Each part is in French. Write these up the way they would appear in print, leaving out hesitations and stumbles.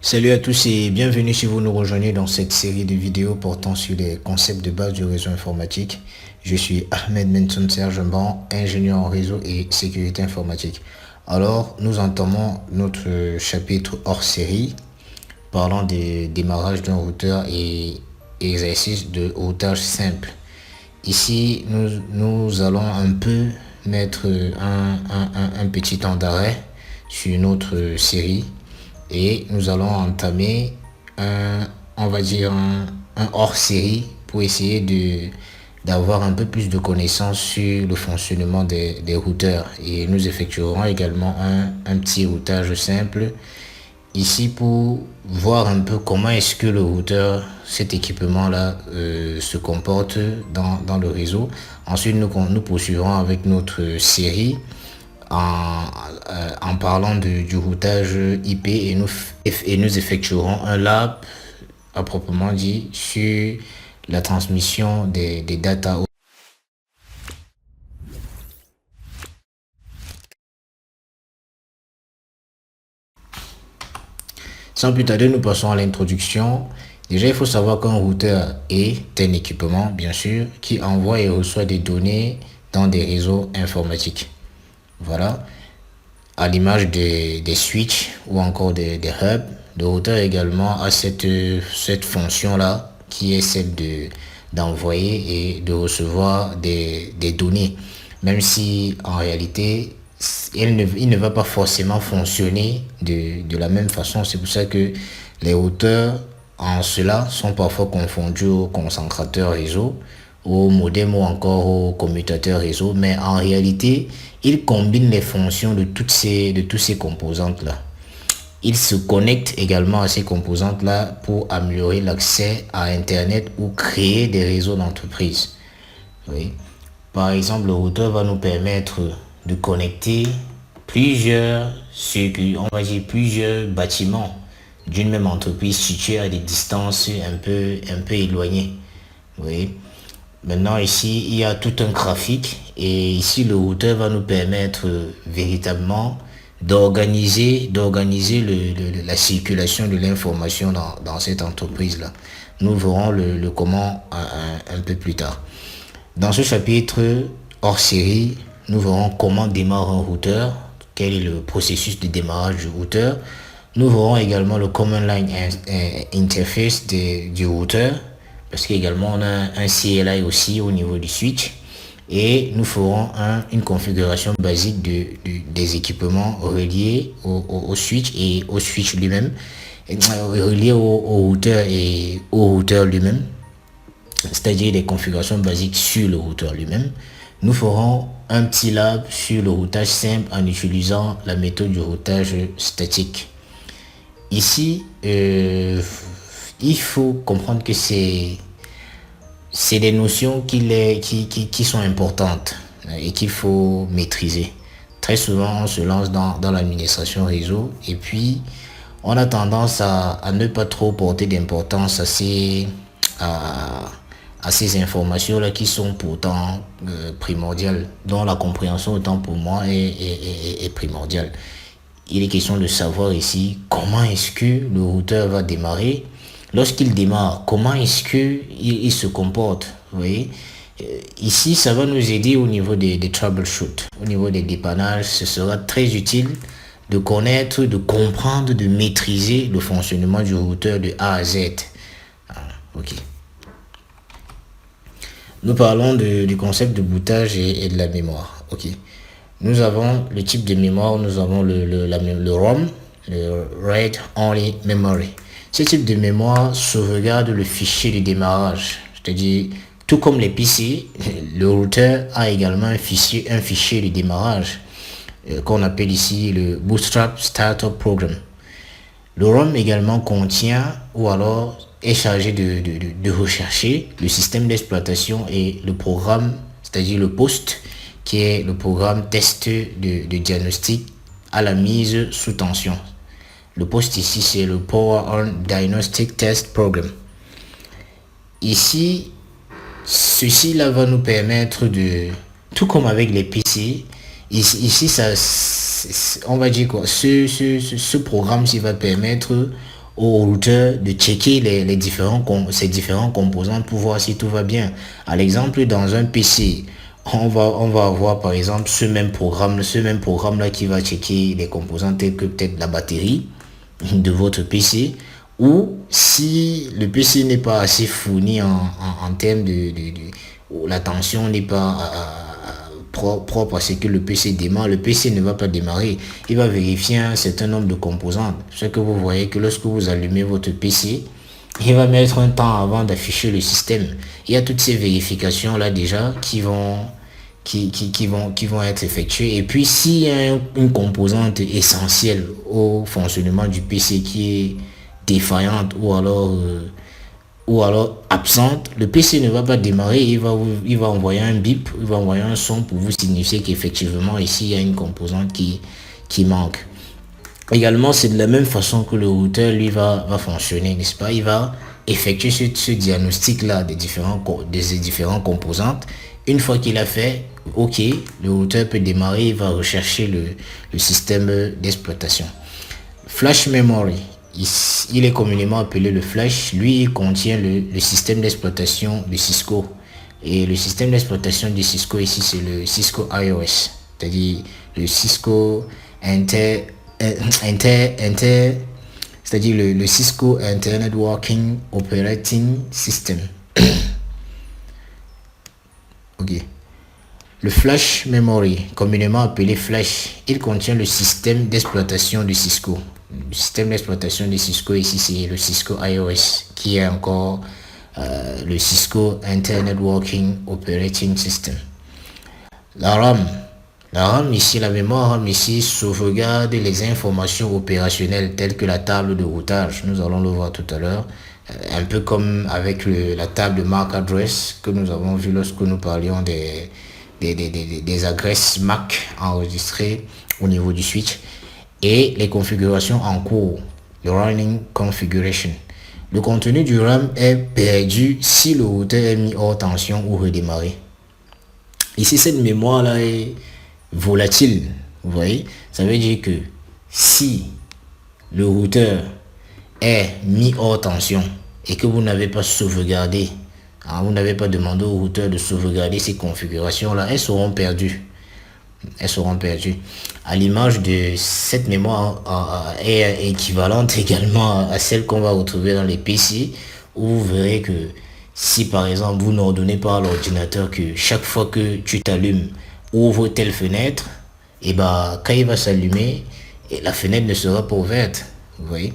Salut à tous et bienvenue si vous nous rejoignez dans cette série de vidéos portant sur les concepts de base du réseau informatique. Je suis Ahmed Menson Serge Ban, ingénieur en réseau et sécurité informatique. Alors, nous entamons notre chapitre hors série parlant des démarrages d'un routeur et exercice de routage simple. Ici, nous allons un peu mettre un petit temps d'arrêt sur notre série et nous allons entamer on va dire un hors-série pour essayer d'avoir un peu plus de connaissances sur le fonctionnement des routeurs. Et nous effectuerons également un petit routage simple ici pour voir un peu comment est-ce que le routeur, cet équipement-là, se comporte dans le réseau. Ensuite, nous poursuivrons avec notre série en parlant du routage IP et nous effectuerons un lab à proprement dit sur la transmission des data. Sans plus tarder, nous passons à l'introduction. Déjà, il faut savoir qu'un routeur est un équipement, bien sûr, qui envoie et reçoit des données dans des réseaux informatiques. Voilà. À l'image des switches ou encore des hubs, le routeur également a cette fonction-là qui est celle d'envoyer et de recevoir des données. Même si en réalité, il ne va pas forcément fonctionner de la même façon. C'est pour ça que les routeurs en cela sont parfois confondus aux concentrateurs réseau, au modem ou encore au commutateur réseau, mais en réalité, il combine les fonctions de toutes ces composantes-là. Il se connecte également à ces composantes-là pour améliorer l'accès à Internet ou créer des réseaux d'entreprise. Oui. Par exemple, le routeur va nous permettre de connecter plusieurs circuits, on va dire plusieurs bâtiments d'une même entreprise situés à des distances un peu éloignées. Oui. Maintenant ici, il y a tout un graphique et ici le routeur va nous permettre véritablement d'organiser la circulation de l'information dans cette entreprise-là. Nous verrons le comment un peu plus tard. Dans ce chapitre hors série, nous verrons comment démarre un routeur, quel est le processus de démarrage du routeur. Nous verrons également le Command Line Interface du routeur, parce qu'également on a un CLI aussi au niveau du switch. Et nous ferons une configuration basique des équipements reliés au switch et au switch lui-même, reliés au routeur et au routeur lui-même, c'est-à-dire des configurations basiques sur le routeur lui-même. Nous ferons un petit lab sur le routage simple en utilisant la méthode du routage statique. Ici, il faut comprendre que c'est des notions qui sont importantes et qu'il faut maîtriser. Très souvent, on se lance dans l'administration réseau et puis on a tendance à ne pas trop porter d'importance à ces informations-là qui sont pourtant primordiales, dont la compréhension autant pour moi est primordiale. Il est question de savoir ici comment est-ce que le routeur va démarrer. Lorsqu'il démarre, comment est-ce qu'il se comporte. Vous voyez? Ici, ça va nous aider au niveau des troubleshoots, au niveau des dépannages. Ce sera très utile de connaître, de comprendre, de maîtriser le fonctionnement du routeur de A à Z. Ok. Nous parlons du concept de bootage et de la mémoire. Ok. Nous avons le type de mémoire, nous avons le ROM, le Read Only Memory. Ce type de mémoire sauvegarde le fichier de démarrage. C'est-à-dire, tout comme les PC, le routeur a également un fichier de démarrage qu'on appelle ici le Bootstrap Startup Program. Le ROM également contient ou alors est chargé de rechercher le système d'exploitation et le programme, c'est-à-dire le POST, qui est le programme test de diagnostic à la mise sous tension. Le POST ici, c'est le Power On Diagnostic Test Program. Ici, ceci là va nous permettre de, tout comme avec les PC, ici ça, on va dire quoi, ce programme-ci va permettre au routeur de checker ces différents composants pour voir si tout va bien. À l'exemple, dans un PC, on va avoir par exemple ce même programme là qui va checker les composants tels que peut-être la batterie de votre PC, ou si le PC n'est pas assez fourni en termes où la tension n'est pas propre à ce que le PC démarre, le PC ne va pas démarrer. Il va vérifier un certain nombre de composantes. Ce que vous voyez que lorsque vous allumez votre PC, il va mettre un temps avant d'afficher le système. Il y a toutes ces vérifications là déjà qui vont être effectuées. Et puis s'il y a une composante essentielle au fonctionnement du PC qui est défaillante ou alors absente, le PC ne va pas démarrer, il va envoyer un bip, il va envoyer un son pour vous signifier qu'effectivement ici il y a une composante qui manque. Également, c'est de la même façon que le routeur lui va fonctionner, n'est-ce pas? Il va effectuer ce diagnostic-là des différentes composantes. Une fois qu'il a fait, ok, le routeur peut démarrer, il va rechercher le système d'exploitation. Flash memory, il est communément appelé le flash. Lui, il contient le système d'exploitation de Cisco. Et le système d'exploitation de Cisco ici, c'est le Cisco iOS, c'est-à-dire le Cisco c'est-à-dire le Cisco Internet Working Operating System. Ok. Le flash memory, communément appelé flash, il contient le système d'exploitation de Cisco. Le système d'exploitation de Cisco ici, c'est le Cisco iOS, qui est encore le Cisco Internet Working Operating System. La RAM. La RAM ici, la mémoire RAM ici sauvegarde les informations opérationnelles telles que la table de routage. Nous allons le voir tout à l'heure. Un peu comme avec la table de MAC address que nous avons vu lorsque nous parlions des adresses MAC enregistrées au niveau du switch. Et les configurations en cours, le running configuration. Le contenu du RAM est perdu si le routeur est mis hors tension ou redémarré. Ici, cette mémoire-là est volatile, vous voyez. Ça veut dire que si le routeur est mis hors tension et que vous n'avez pas sauvegardé, vous n'avez pas demandé au routeur de sauvegarder ces configurations-là, elles seront perdues. Elles seront perdues. À l'image de cette mémoire est équivalente également à celle qu'on va retrouver dans les PC, où vous verrez que si par exemple vous n'ordonnez pas à l'ordinateur que chaque fois que tu t'allumes, ouvre telle fenêtre, et bah quand il va s'allumer, la fenêtre ne sera pas ouverte. Vous voyez,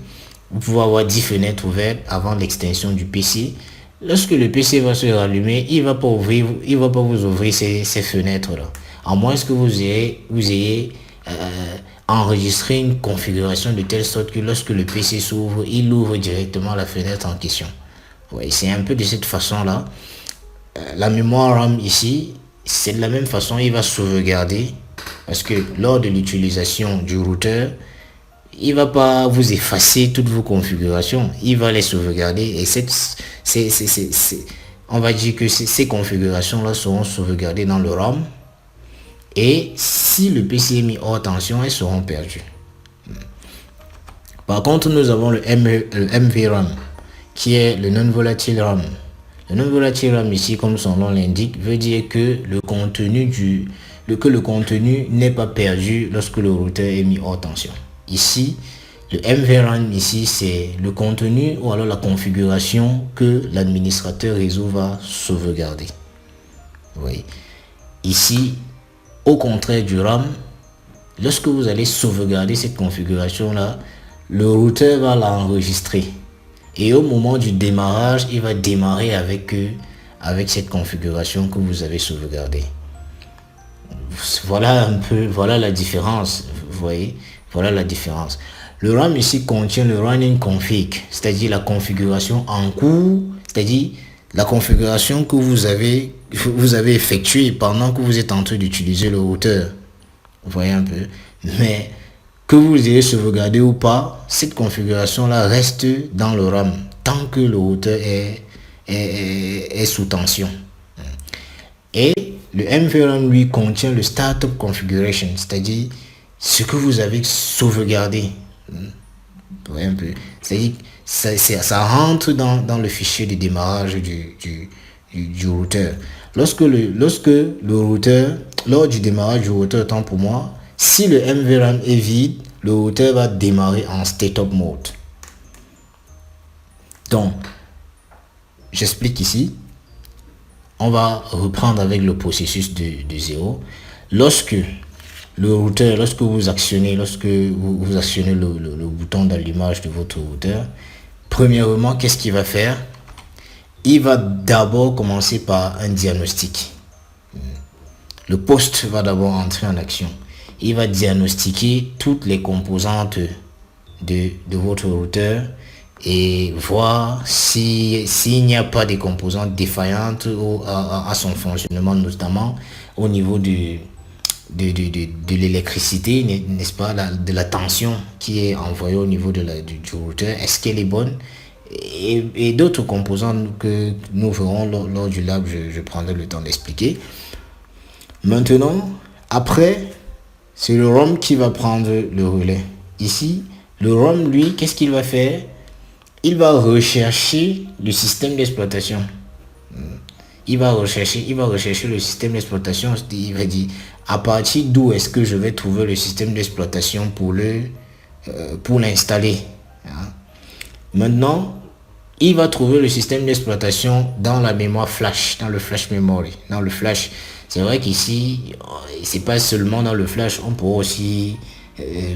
vous pouvez avoir 10 fenêtres ouvertes avant l'extinction du PC. Lorsque le PC va se rallumer, il va pas vous ouvrir ces fenêtres là, à moins que vous ayez enregistré une configuration de telle sorte que lorsque le PC s'ouvre, il ouvre directement la fenêtre en question. Oui, c'est un peu de cette façon là. La mémoire RAM ici, c'est de la même façon, il va sauvegarder, parce que lors de l'utilisation du routeur, il va pas vous effacer toutes vos configurations, il va les sauvegarder, et on va dire que ces configurations là seront sauvegardées dans le RAM, et si le PC est mis hors tension, elles seront perdues. Par contre, nous avons le MVRAM, qui est le non-volatile RAM. Le non-volatile RAM ici, comme son nom l'indique, veut dire que le contenu n'est pas perdu lorsque le routeur est mis hors tension. Ici, le MVRAM ici, c'est le contenu ou alors la configuration que l'administrateur réseau va sauvegarder. Oui. Ici, au contraire du RAM, lorsque vous allez sauvegarder cette configuration-là, le routeur va l'enregistrer. Et au moment du démarrage, il va démarrer avec cette configuration que vous avez sauvegardée. Voilà un peu, voilà la différence, vous voyez, voilà la différence. Le RAM ici contient le running config, c'est-à-dire la configuration en cours, c'est-à-dire la configuration que vous avez effectuée pendant que vous êtes en train d'utiliser le routeur. Vous voyez un peu. Mais que vous ayez sauvegardé ou pas, cette configuration-là reste dans le RAM tant que le routeur est sous tension. Et le MVRAM, lui, contient le Startup Configuration, c'est-à-dire ce que vous avez sauvegardé. Ouais, un peu. C'est-à-dire que ça rentre dans le fichier de démarrage du routeur. Lorsque le routeur, lors du démarrage du routeur, tant pour moi, si le MVRAM est vide, le routeur va démarrer en state-up mode. Donc, j'explique ici. On va reprendre avec le processus de zéro. Lorsque le routeur, lorsque vous actionnez, vous actionnez le bouton d'allumage de votre routeur, premièrement, qu'est-ce qu'il va faire? Il va d'abord commencer par un diagnostic. Le poste va d'abord entrer en action. Il va diagnostiquer toutes les composantes de votre routeur et voir s'il n'y a pas de composantes défaillantes à son fonctionnement, notamment au niveau de l'électricité, n'est-ce pas, de la tension qui est envoyée au niveau du routeur. Est-ce qu'elle est bonne? Et d'autres composantes que nous verrons lors du lab, je prendrai le temps d'expliquer. Maintenant, après, c'est le ROM qui va prendre le relais. Ici, le ROM, lui, qu'est-ce qu'il va faire? Il va rechercher le système d'exploitation. Il va rechercher le système d'exploitation. Il va dire à partir d'où est-ce que je vais trouver le système d'exploitation pour l'installer. Hein. Maintenant, il va trouver le système d'exploitation dans la mémoire flash, dans le flash memory, dans le flash. C'est vrai qu'ici, c'est pas seulement dans le flash, on pourra aussi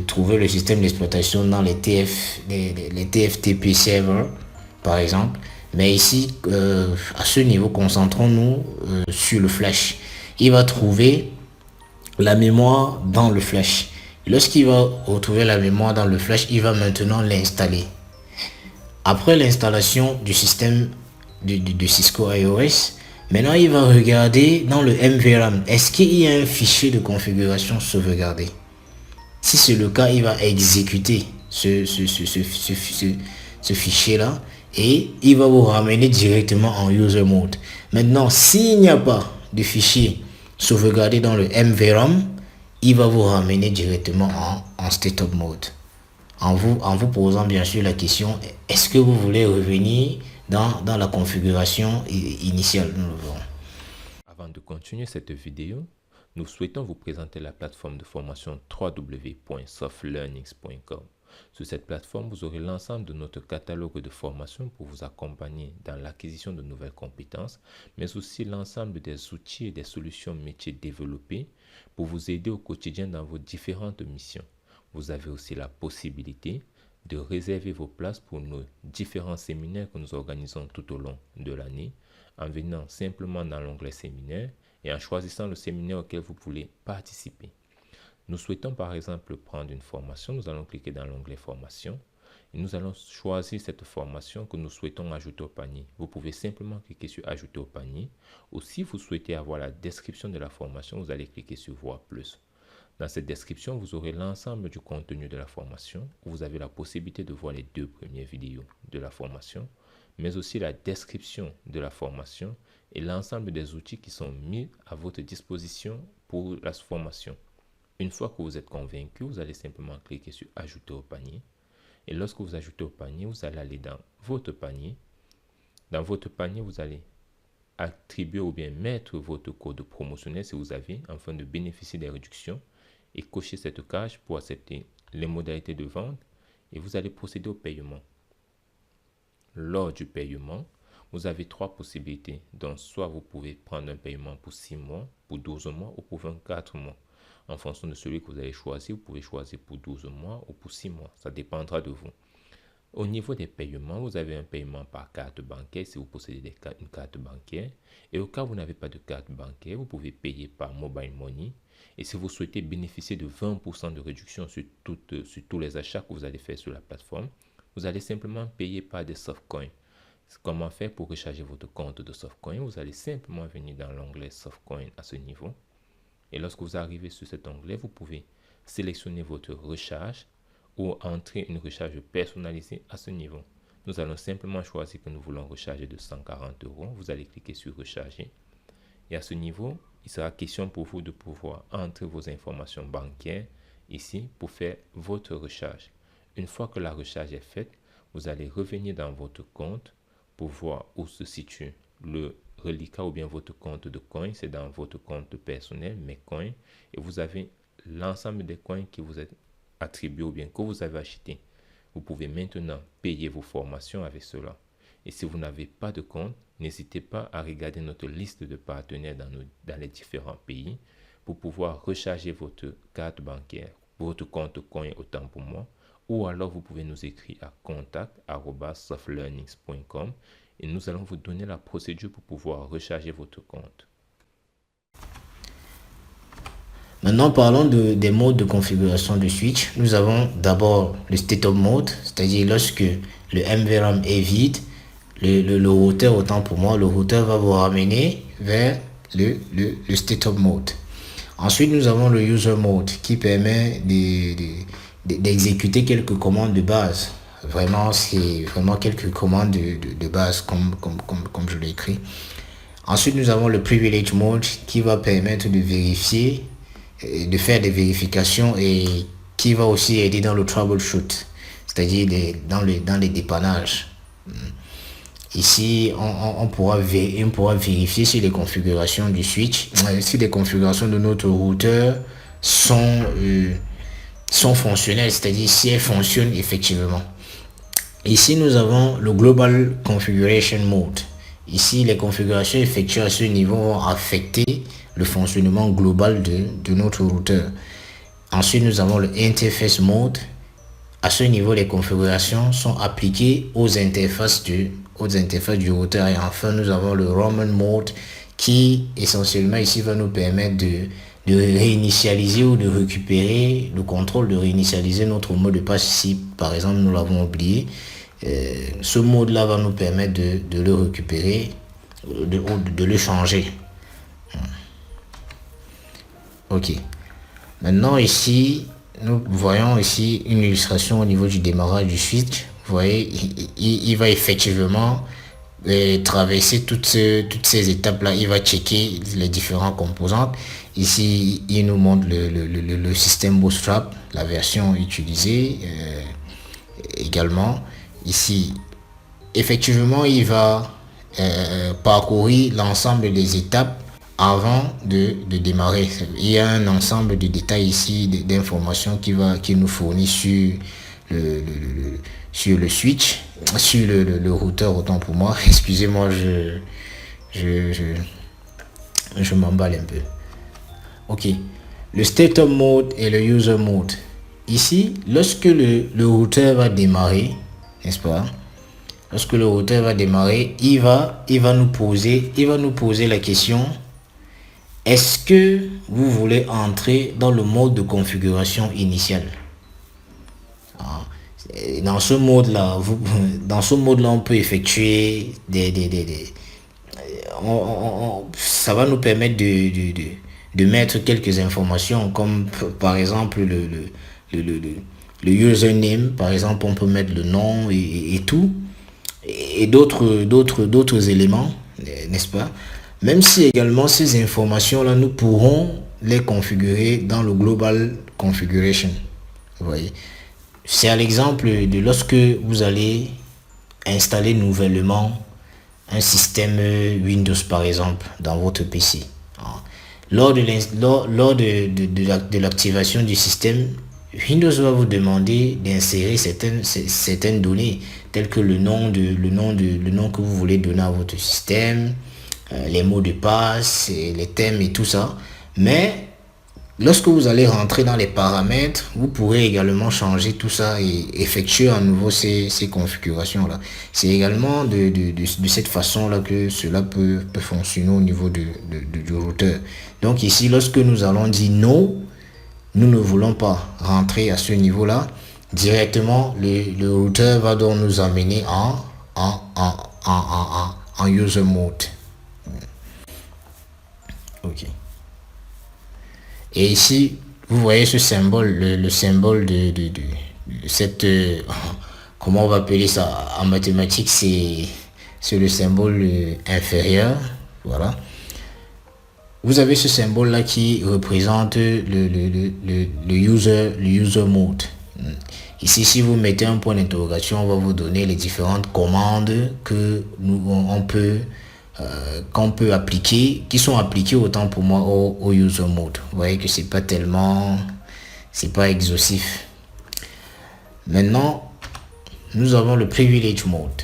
trouver le système d'exploitation dans les TFTP servers, par exemple. Mais ici, à ce niveau, concentrons-nous sur le flash. Il va trouver la mémoire dans le flash. Lorsqu'il va retrouver la mémoire dans le flash, il va maintenant l'installer. Après l'installation du système de Cisco iOS, maintenant il va regarder dans le MVRAM. Est-ce qu'il y a un fichier de configuration sauvegardé? Si c'est le cas, il va exécuter ce fichier-là et il va vous ramener directement en user mode. Maintenant, s'il n'y a pas de fichier sauvegardé dans le MVRAM, il va vous ramener directement en state-up mode. En vous posant bien sûr la question, est-ce que vous voulez revenir dans la configuration initiale? Avant de continuer cette vidéo, nous souhaitons vous présenter la plateforme de formation www.softlearnings.com. Sur cette plateforme, vous aurez l'ensemble de notre catalogue de formations pour vous accompagner dans l'acquisition de nouvelles compétences, mais aussi l'ensemble des outils et des solutions métiers développés pour vous aider au quotidien dans vos différentes missions. Vous avez aussi la possibilité de réserver vos places pour nos différents séminaires que nous organisons tout au long de l'année en venant simplement dans l'onglet séminaire et en choisissant le séminaire auquel vous voulez participer. Nous souhaitons par exemple prendre une formation, nous allons cliquer dans l'onglet formation et nous allons choisir cette formation que nous souhaitons ajouter au panier. Vous pouvez simplement cliquer sur ajouter au panier ou si vous souhaitez avoir la description de la formation, vous allez cliquer sur voir plus. Dans cette description, vous aurez l'ensemble du contenu de la formation. Vous avez la possibilité de voir les 2 premières vidéos de la formation, mais aussi la description de la formation et l'ensemble des outils qui sont mis à votre disposition pour la formation. Une fois que vous êtes convaincu, vous allez simplement cliquer sur ajouter au panier. Et lorsque vous ajoutez au panier, vous allez aller dans votre panier. Dans votre panier, vous allez attribuer ou bien mettre votre code promotionnel si vous avez, afin de bénéficier des réductions, et cocher cette case pour accepter les modalités de vente et vous allez procéder au paiement. Lors du paiement, vous avez 3 possibilités. Donc, soit vous pouvez prendre un paiement pour 6 mois, pour 12 mois ou pour 24 mois. En fonction de celui que vous allez choisir, vous pouvez choisir pour 12 mois ou pour 6 mois. Ça dépendra de vous. Au niveau des paiements, vous avez un paiement par carte bancaire si vous possédez une carte bancaire. Et au cas où vous n'avez pas de carte bancaire, vous pouvez payer par mobile money. Et si vous souhaitez bénéficier de 20% de réduction sur tous les achats que vous allez faire sur la plateforme, vous allez simplement payer par des softcoins. Comment faire pour recharger votre compte de softcoin? Vous allez simplement venir dans l'onglet softcoin à ce niveau. Et lorsque vous arrivez sur cet onglet, vous pouvez sélectionner votre recharge ou entrer une recharge personnalisée à ce niveau. Nous allons simplement choisir que nous voulons recharger de 140 euros. Vous allez cliquer sur recharger. Et à ce niveau, il sera question pour vous de pouvoir entrer vos informations bancaires ici pour faire votre recharge. Une fois que la recharge est faite, vous allez revenir dans votre compte pour voir où se situe le reliquat ou bien votre compte de coins. C'est dans votre compte personnel, mes coins, et vous avez l'ensemble des coins qui vous est attribué ou bien que vous avez acheté. Vous pouvez maintenant payer vos formations avec cela. Et si vous n'avez pas de compte, n'hésitez pas à regarder notre liste de partenaires dans les différents pays pour pouvoir recharger votre carte bancaire, votre compte coin autant pour moi, ou alors vous pouvez nous écrire à contact@softlearnings.com et nous allons vous donner la procédure pour pouvoir recharger votre compte. Maintenant, parlons des modes de configuration de switch. Nous avons d'abord le setup mode, c'est-à-dire lorsque le MVRAM est vide, le routeur, autant pour moi, le routeur va vous ramener vers le setup mode. Ensuite, nous avons le user mode qui permet d'exécuter quelques commandes de base. Vraiment, c'est vraiment quelques commandes de base comme je l'ai écrit. Ensuite, nous avons le privilege mode qui va permettre de vérifier, de faire des vérifications et qui va aussi aider dans le troubleshoot, c'est-à-dire dans les dépannages. Ici, on pourra vérifier si les configurations du switch, si les configurations de notre routeur sont fonctionnelles, c'est-à-dire si elles fonctionnent effectivement. Ici, nous avons le Global Configuration Mode. Ici, les configurations effectuées à ce niveau vont affecter le fonctionnement global de notre routeur. Ensuite, nous avons le Interface Mode. À ce niveau, les configurations sont appliquées aux interfaces du routeur. Et enfin, nous avons le Roman Mode qui, essentiellement, ici, va nous permettre de réinitialiser ou de récupérer le contrôle de réinitialiser notre mot de passe si, par exemple, nous l'avons oublié. Ce mode-là va nous permettre de le récupérer, de le changer. Ok. Maintenant, ici, nous voyons ici une illustration au niveau du démarrage du switch. Vous voyez, il va effectivement traverser toutes ces étapes-là. Il va checker les différentes composantes. Ici, il nous montre le système Bootstrap, la version utilisée également. Ici, effectivement, il va parcourir l'ensemble des étapes avant de démarrer. Il y a un ensemble de détails ici, d'informations qui nous fournit sur le switch, sur le routeur, autant pour moi. Excusez-moi, je m'emballe un peu. Ok, le Startup Mode et le User Mode. Ici, lorsque le routeur va démarrer, n'est-ce pas? Lorsque le routeur va démarrer, il va nous poser la question: est-ce que vous voulez entrer dans le mode de configuration initial? Dans ce mode-là, on peut effectuer ça va nous permettre de mettre quelques informations, comme par exemple le username. Par exemple, on peut mettre le nom et tout, et d'autres éléments, n'est-ce pas? Même si également ces informations-là, nous pourrons les configurer dans le Global Configuration. Vous voyez, c'est à l'exemple de lorsque vous allez installer nouvellement un système Windows, par exemple, dans votre PC. Lors de l'activation du système, Windows va vous demander d'insérer certaines données, telles que le nom que vous voulez donner à votre système, les mots de passe, les thèmes et tout ça. Mais lorsque vous allez rentrer dans les paramètres, vous pourrez également changer tout ça et effectuer à nouveau ces configurations là. C'est également de cette façon là que cela peut fonctionner au niveau du routeur. Donc ici, lorsque nous allons dire non, nous ne voulons pas rentrer à ce niveau là, directement le routeur va donc nous amener en user mode. Ok. Et ici, vous voyez ce symbole, le symbole de cette... comment on va appeler ça en mathématiques, c'est le symbole inférieur. Voilà. Vous avez ce symbole-là qui représente le user mode. Ici, si vous mettez un point d'interrogation, on va vous donner les différentes commandes que qu'on peut appliquer, qui sont appliquées autant pour moi au user mode. Vous voyez que c'est pas exhaustif. Maintenant, nous avons le privilege mode.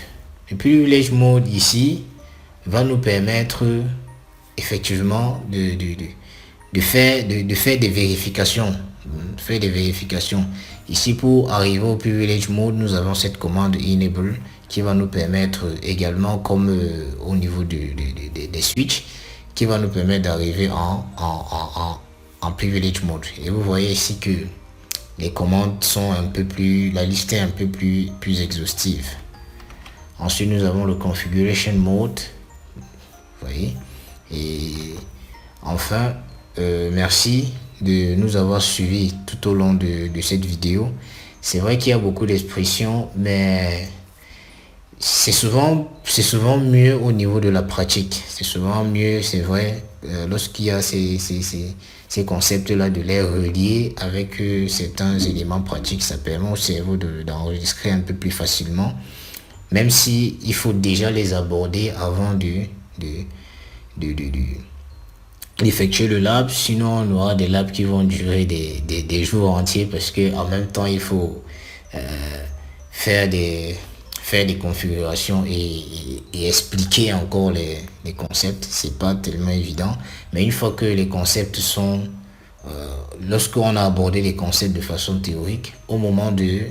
Le privilege mode ici va nous permettre effectivement de faire des vérifications. Ici, pour arriver au privilege mode, nous avons cette commande enable qui va nous permettre également, comme au niveau des switches, qui va nous permettre d'arriver en privilege mode. Et vous voyez ici que les commandes sont un peu plus, la liste est un peu plus exhaustive. Ensuite, nous avons le configuration mode. Vous voyez. Et enfin, merci de nous avoir suivis tout au long de cette vidéo. C'est vrai qu'il y a beaucoup d'expressions, mais c'est souvent mieux au niveau de la pratique. C'est souvent mieux, c'est vrai, lorsqu'il y a ces concepts-là, de les relier avec certains éléments pratiques. Ça permet au cerveau d'enregistrer un peu plus facilement, même si il faut déjà les aborder avant d'effectuer le lab. Sinon, on aura des labs qui vont durer des jours entiers, parce que en même temps, il faut faire des configurations et expliquer encore les concepts. C'est pas tellement évident, mais une fois que les concepts sont lorsqu'on a abordé les concepts de façon théorique, au moment de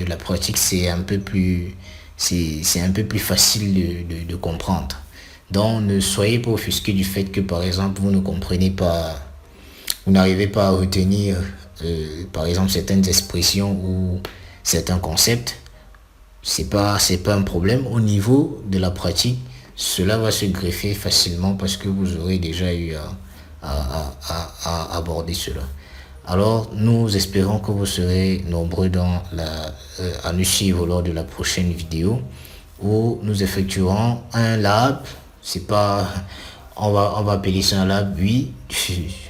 la pratique, c'est un peu plus facile de comprendre. Donc ne soyez pas offusqués du fait que par exemple vous ne comprenez pas, vous n'arrivez pas à retenir par exemple certaines expressions ou certains concepts. C'est pas un problème. Au niveau de la pratique, cela va se greffer facilement, parce que vous aurez déjà eu à aborder cela. Alors nous espérons que vous serez nombreux à nous suivre lors de la prochaine vidéo, où nous effectuerons un lab. C'est pas, on va appeler ça un lab, oui,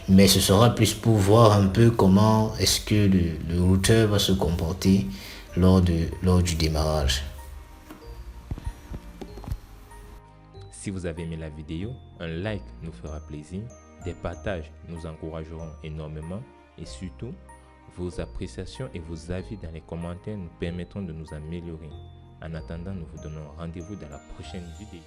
mais ce sera plus pour voir un peu comment est-ce que le routeur va se comporter lors du démarrage. Si vous avez aimé la vidéo, un like nous fera plaisir, des partages nous encourageront énormément, et surtout, vos appréciations et vos avis dans les commentaires nous permettront de nous améliorer. En attendant, nous vous donnons rendez-vous dans la prochaine vidéo.